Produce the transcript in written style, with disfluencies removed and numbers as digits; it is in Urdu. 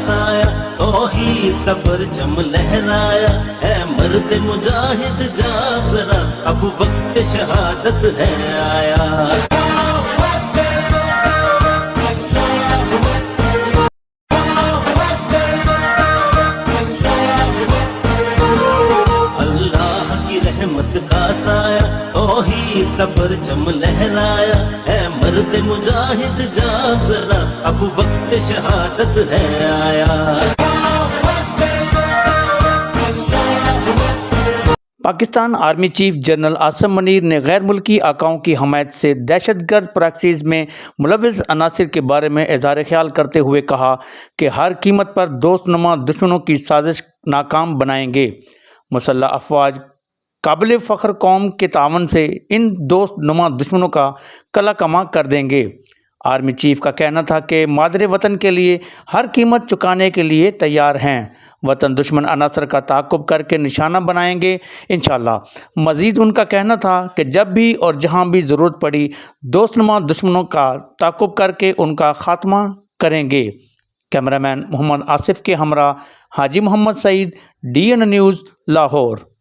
سایہ توحید کا پرچم لہرایا اے مرد مجاہد جاگ ذرا اب وقت شہادت ہے آیا رحمت کا سایہ توحید کا پرچم لہرایا اے مرد مجاہد جاگ ذرا اب وقت شہادت ہے آیا Pakistan army chief general Asim Munir نے غیر ملکی آقاؤں کی حمایت سے دہشت گرد پریکٹسز میں ملوث عناصر کے بارے میں اظہار خیال کرتے ہوئے کہا کہ ہر قیمت پر دوست نما دشمنوں کی سازش ناکام بنائیں گے۔ مسلح افواج قابل فخر قوم کے تعاون سے ان دوست نما دشمنوں کا کلا کما کر دیں گے۔ آرمی چیف کا کہنا تھا کہ مادر وطن کے لیے ہر قیمت چکانے کے لیے تیار ہیں، وطن دشمن عناصر کا تعاقب کر کے نشانہ بنائیں گے انشاءاللہ۔ مزید ان کا کہنا تھا کہ جب بھی اور جہاں بھی ضرورت پڑی دوست نما دشمنوں کا تعاقب کر کے ان کا خاتمہ کریں گے۔ کیمرہ مین محمد آصف کے ہمراہ حاجی محمد سعید، DN نیوز، لاہور۔